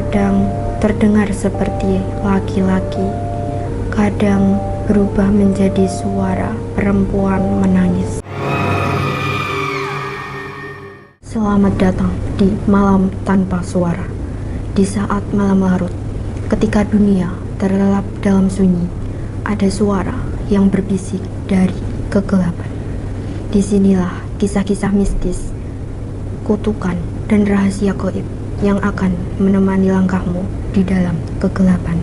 Kadang terdengar seperti laki-laki, kadang berubah menjadi suara perempuan menangis. Selamat datang di malam tanpa suara. Di saat malam larut, ketika dunia terlelap dalam sunyi, ada suara yang berbisik dari kegelapan. Disinilah kisah-kisah mistis, kutukan, dan rahasia gaib yang akan menemani langkahmu di dalam kegelapan.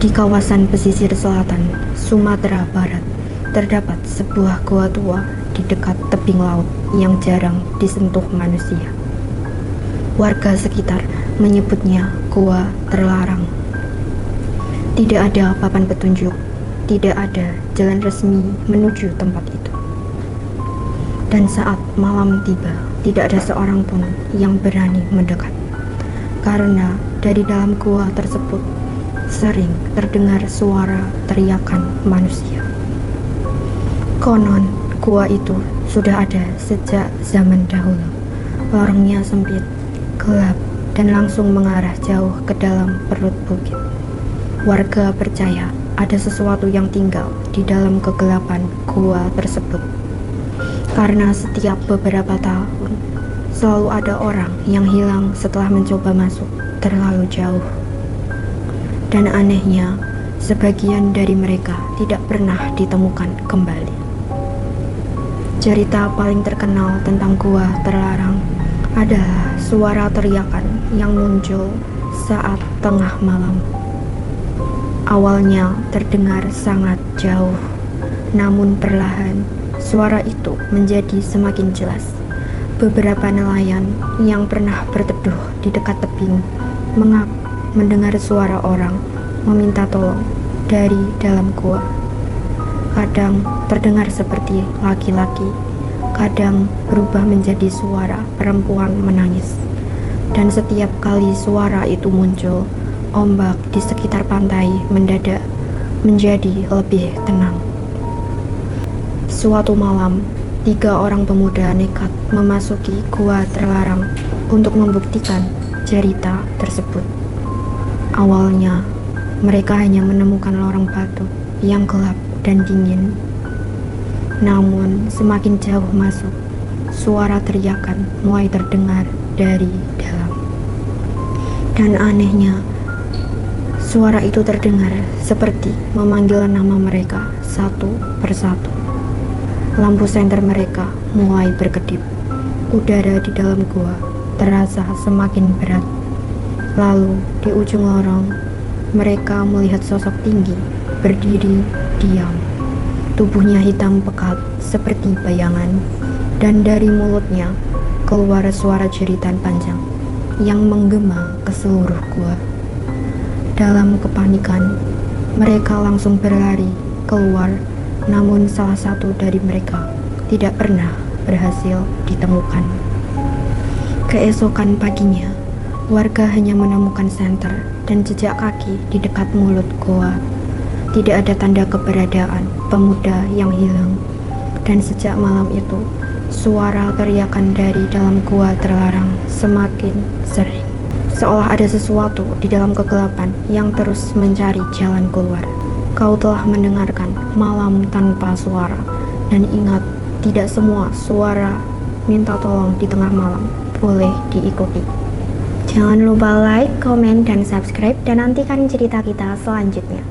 Di kawasan pesisir selatan Sumatera Barat, terdapat sebuah gua tua di dekat tebing laut yang jarang disentuh manusia. Warga sekitar menyebutnya gua terlarang. Tidak ada papan petunjuk, tidak ada jalan resmi menuju tempat itu. Dan saat malam tiba, tidak ada seorang pun yang berani mendekat. Karena dari dalam gua tersebut sering terdengar suara teriakan manusia. Konon, gua itu sudah ada sejak zaman dahulu. Lorongnya sempit, gelap, dan langsung mengarah jauh ke dalam perut bukit. Warga percaya ada sesuatu yang tinggal di dalam kegelapan gua tersebut. Karena setiap beberapa tahun, selalu ada orang yang hilang setelah mencoba masuk terlalu jauh. Dan anehnya, sebagian dari mereka tidak pernah ditemukan kembali. Cerita paling terkenal tentang gua terlarang adalah suara teriakan yang muncul saat tengah malam. Awalnya terdengar sangat jauh, namun perlahan suara itu menjadi semakin jelas. Beberapa nelayan yang pernah berteduh di dekat tebing mengaku mendengar suara orang meminta tolong dari dalam gua. Kadang terdengar seperti laki-laki, kadang berubah menjadi suara perempuan menangis. Dan setiap kali suara itu muncul, ombak di sekitar pantai mendadak menjadi lebih tenang. Suatu malam, 3 orang pemuda nekat memasuki gua terlarang untuk membuktikan cerita tersebut. Awalnya, mereka hanya menemukan lorong batu yang gelap dan dingin. Namun, semakin jauh masuk, suara teriakan mulai terdengar dari dalam. Dan anehnya, suara itu terdengar seperti memanggil nama mereka satu persatu. Lampu senter mereka mulai berkedip. Udara di dalam gua terasa semakin berat. Lalu, di ujung lorong, mereka melihat sosok tinggi, berdiri diam. Tubuhnya hitam pekat seperti bayangan, dan dari mulutnya keluar suara jeritan panjang yang menggema ke seluruh gua. Dalam kepanikan, mereka langsung berlari keluar, namun salah satu dari mereka tidak pernah berhasil ditemukan. Keesokan paginya, warga hanya menemukan senter dan jejak kaki di dekat mulut goa. Tidak ada tanda keberadaan pemuda yang hilang. Dan sejak malam itu, suara teriakan dari dalam gua terlarang semakin sering. Seolah ada sesuatu di dalam kegelapan yang terus mencari jalan keluar. Kau telah mendengarkan malam tanpa suara. Dan ingat, tidak semua suara minta tolong di tengah malam boleh diikuti. Jangan lupa like, komen, dan subscribe, dan nantikan cerita kita selanjutnya.